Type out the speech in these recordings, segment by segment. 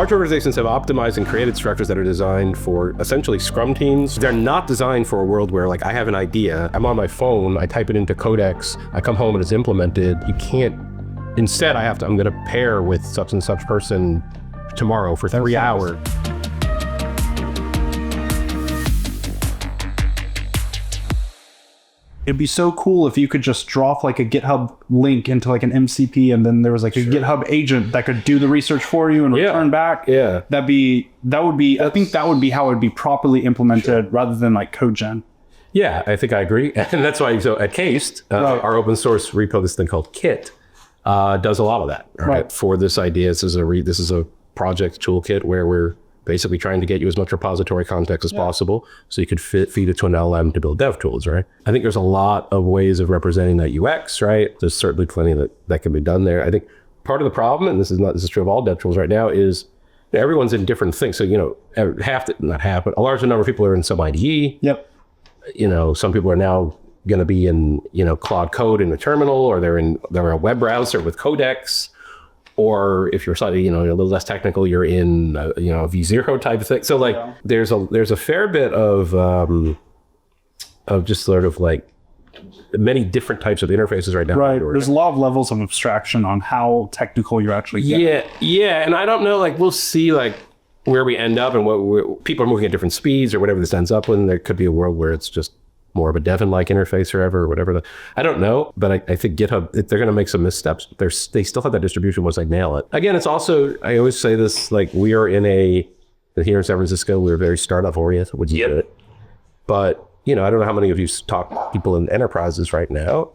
Large organizations have optimized and created structures that are designed for essentially Scrum teams. They're not designed for a world where, like, I have an idea, I'm on my phone, I type it into Codex, I come home and it's implemented. You can't, instead I'm gonna pair with such and such person tomorrow for 3 hours. It'd be so cool if you could just drop like a GitHub link into like an MCP, and then there was like a GitHub agent that could do the research for you and return back. Yeah. I think that would be how it would be properly implemented rather than like code gen. Yeah, I think I agree. And that's why, so at Cased, our open source repo, this thing called Kit, does a lot of that. Right. For this idea, this is a project toolkit where we're basically trying to get you as much repository context as possible so you could feed it to an LLM to build dev tools, right? I think there's a lot of ways of representing that UX, right? There's certainly plenty that can be done there. I think part of the problem, and this is true of all dev tools right now, is everyone's in different things. So, not half, but a large number of people are in some IDE. Yep. Some people are now going to be in, Claude Code in the terminal, or they're in a web browser with Codex. Or if you're slightly, a little less technical, you're in, a V0 type of thing. So there's a fair bit of just sort of like many different types of interfaces right now. Right. There's a lot of levels of abstraction on how technical you're actually getting. Yeah. And I don't know, we'll see where we end up and what people are moving at different speeds or whatever this ends up with. There could be a world where it's just more of a Devon-like interface or whatever. I don't know, but I think GitHub, they're going to make some missteps. They still have that distribution once they nail it. Again, it's also, I always say this, we are here in San Francisco, we're very startup oriented, which is good. But, I don't know how many of you talk to people in enterprises right now.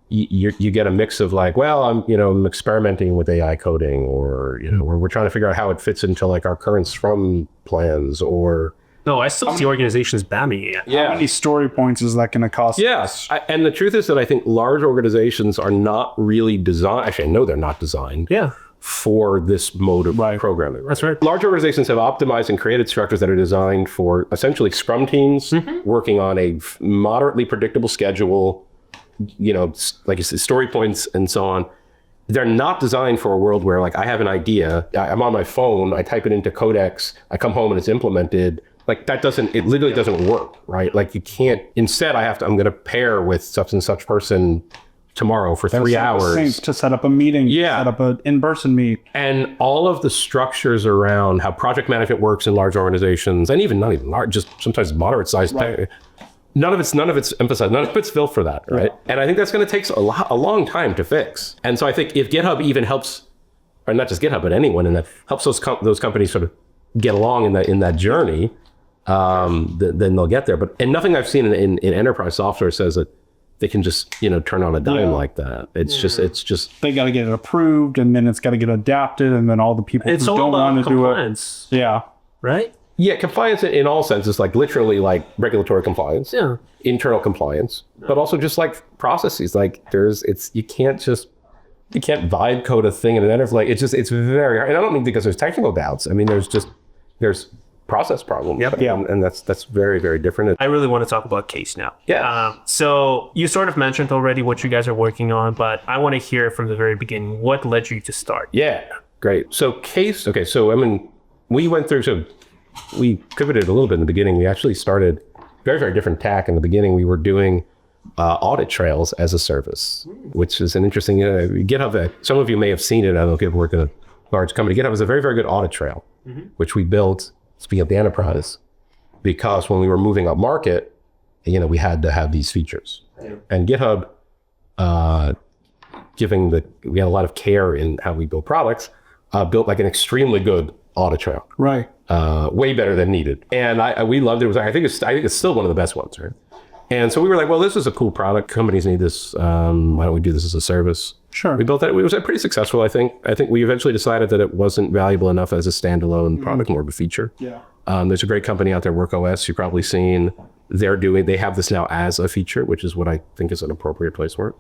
You get a mix of I'm experimenting with AI coding, or, we're trying to figure out how it fits into our current Scrum plans, or... No, I still see organizations bamming it. How many story points is that going to cost? Yes. And the truth is that I think large organizations are not really designed. Actually, I know they're not designed for this mode of programming. Right? That's right. Large organizations have optimized and created structures that are designed for essentially Scrum teams working on a moderately predictable schedule, like you said, story points and so on. They're not designed for a world where I have an idea, I'm on my phone, I type it into Codex, I come home and it's implemented. It literally doesn't work, right? You can't, instead I'm going to pair with such and such person tomorrow for 3 hours. To set up a meeting, set up an in-person meet. And all of the structures around how project management works in large organizations, and not even large, just sometimes moderate sized, none of it's emphasized, none of it's built for that, right? And I think that's going to take a long time to fix. And so I think if GitHub even helps, or not just GitHub, but anyone, and that helps those companies sort of get along in that journey, then they'll get there. And nothing I've seen in enterprise software says that they can just turn on a dime like that. It's just they got to get it approved, and then it's got to get adapted, and then all the people who don't want to do it. Right. Yeah, compliance in all senses, literally regulatory compliance, internal compliance, but also just processes. You can't vibe code a thing in an enterprise. It's very hard. And I don't mean because there's technical doubts. I mean, there's process problems. And that's very, very different. I really want to talk about Case now. Yeah. So you sort of mentioned already what you guys are working on, but I want to hear from the very beginning, what led you to start? Yeah, great. So Case, okay, so we went through, we pivoted a little bit in the beginning. We actually started very, very different tack in the beginning. We were doing audit trails as a service, which is an interesting, GitHub, some of you may have seen it. I don't know if you work at a large company. GitHub is a very, very good audit trail, which we built, speaking of the enterprise, because when we were moving up market, we had to have these features. And GitHub, we had a lot of care in how we build products, built an extremely good audit trail. Right. Way better than needed. And we loved it. I think it's still one of the best ones, right? And so we were like, well, this is a cool product. Companies need this. Why don't we do this as a service? Sure. We built that. It was pretty successful, I think. I think we eventually decided that it wasn't valuable enough as a standalone product, more of a feature. Yeah. There's a great company out there, WorkOS, you've probably seen. They have this now as a feature, which is what I think is an appropriate place for it.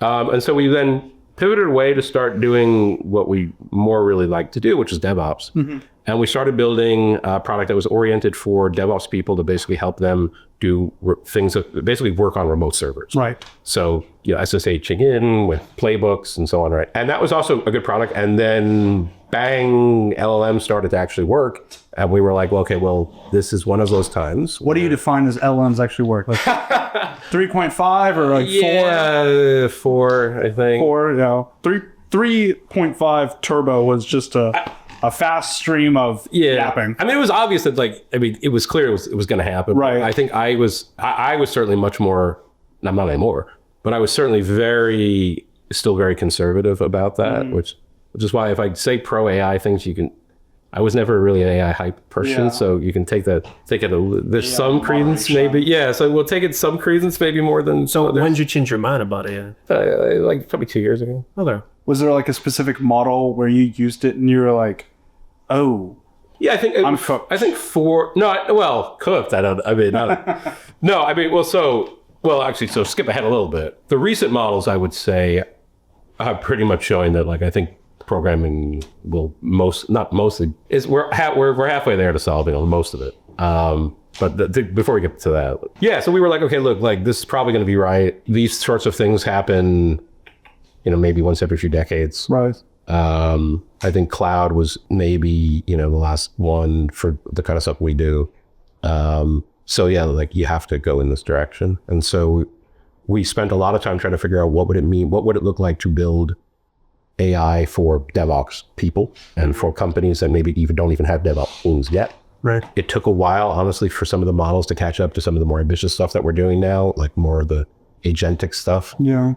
And so we then pivoted away to start doing what we more really like to do, which is DevOps. And we started building a product that was oriented for DevOps people to basically help them do things that basically work on remote servers. Right. So, SSHing in with playbooks and so on, right? And that was also a good product. And then bang, LLM started to actually work. And we were like, well, okay, well, this is one of those times. What do you define as LLMs actually work? Like 3.5 or like 4? Yeah, 4, I think. 4, yeah. 3.5 turbo was just a fast stream of yapping. I mean, it was obvious that it was clear it was going to happen. Right. I think I was certainly much more, I'm not anymore, but I was certainly still very conservative about that, which is why if I say pro AI things, I was never really an AI hype person, so you can take it. There's some credence, maybe. Yeah, so we'll take it some credence, maybe more than. So when did you change your mind about AI? Like probably 2 years ago. Okay. Was there like a specific model where you used it and you were like, oh, yeah, I think I'm cooked. I think cooked. So skip ahead a little bit. The recent models, I would say, have pretty much showing that, like, I think programming will we're halfway there to solving most of it. But before we get to that, so we were like, okay, look, like this is probably going to be right. These sorts of things happen, maybe once every few decades. Right. I think cloud was maybe, the last one for the kind of stuff we do. So yeah, like you have to go in this direction. And so we spent a lot of time trying to figure out what would it mean, what would it look like to build AI for DevOps people and for companies that maybe don't even have DevOps teams yet. Right. It took a while, honestly, for some of the models to catch up to some of the more ambitious stuff that we're doing now, like more of the agentic stuff. Yeah.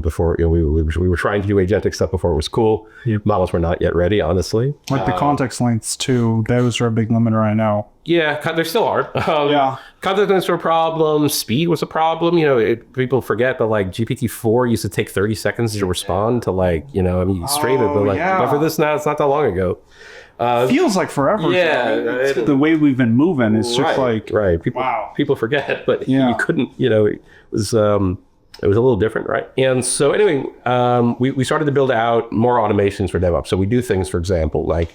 Before we were trying to do agentic stuff before it was cool. Yep. Models were not yet ready, honestly. Like the context lengths too. Those are a big limiter right now. Yeah, there still are. Context lengths were a problem. Speed was a problem. People forget that like GPT-4 used to take 30 seconds to respond to you stream it, but for this now, it's not that long ago. Feels like forever. Yeah, it's the way we've been moving. It's just right. People forget, but you couldn't. It was a little different, right? And so anyway, we started to build out more automations for DevOps. So we do things, for example, like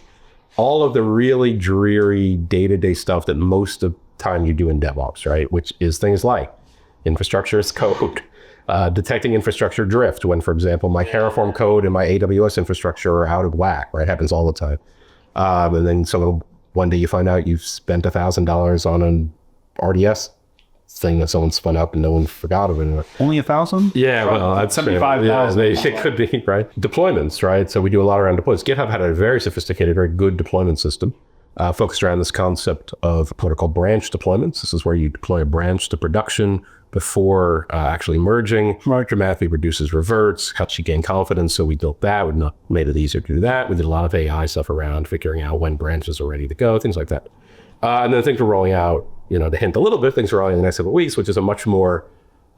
all of the really dreary day-to-day stuff that most of the time you do in DevOps, right? Which is things like infrastructure as code, detecting infrastructure drift when, for example, my Terraform code and my AWS infrastructure are out of whack, right? Happens all the time. And then one day you find out you've spent $1,000 on an RDS thing that someone spun up and no one forgot of it. Only 1,000? Yeah, well, that's 75,000. It could be, right? Deployments, right? So we do a lot around deployments. GitHub had a very sophisticated, very good deployment system focused around this concept of what are called branch deployments. This is where you deploy a branch to production before actually merging. Right. Dramatically reduces reverts, helps you gain confidence. So we built that. We made it easier to do that. We did a lot of AI stuff around figuring out when branches are ready to go, things like that. And then things we're rolling out, to hint a little bit, things we're rolling in the next couple of weeks, which is a much more,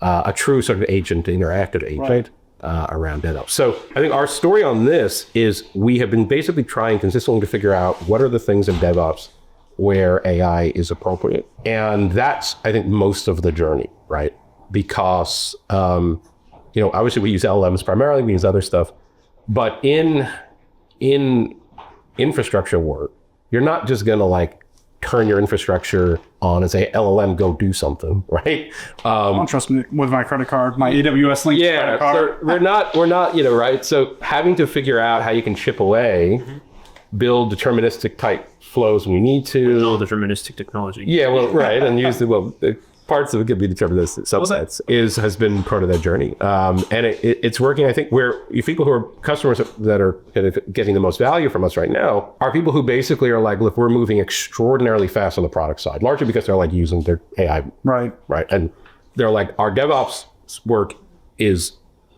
a true sort of interactive agent around DevOps. So I think our story on this is we have been basically trying consistently to figure out what are the things in DevOps where AI is appropriate. And that's, I think, most of the journey, right? Because, obviously we use LLMs primarily, we use other stuff, but in infrastructure work, you're not just going to turn your infrastructure on and say, LLM, go do something, right? Don't trust me with my credit card, my AWS link credit card. So we're not, right? So having to figure out how you can chip away, build deterministic type flows when you need to. Build deterministic technology. Yeah, well, right. And use the parts of it could be deterministic subsets has been part of that journey. And it's working. I think people who are customers that are getting the most value from us right now are people who basically are like, look, we're moving extraordinarily fast on the product side, largely because they're using their AI. Right. And they're like, our DevOps work is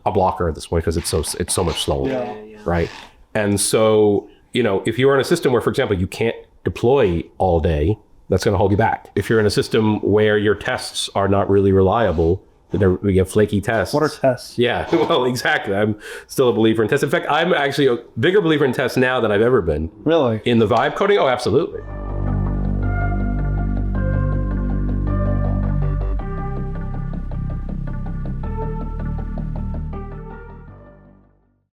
a blocker at this point because it's so much slower. Yeah. Right. And so, if you're in a system where, for example, you can't deploy all day, that's going to hold you back. If you're in a system where your tests are not really reliable, we get flaky tests. What are tests? Yeah, well, exactly. I'm still a believer in tests. In fact, I'm actually a bigger believer in tests now than I've ever been. Really? In the vibe coding? Oh, absolutely.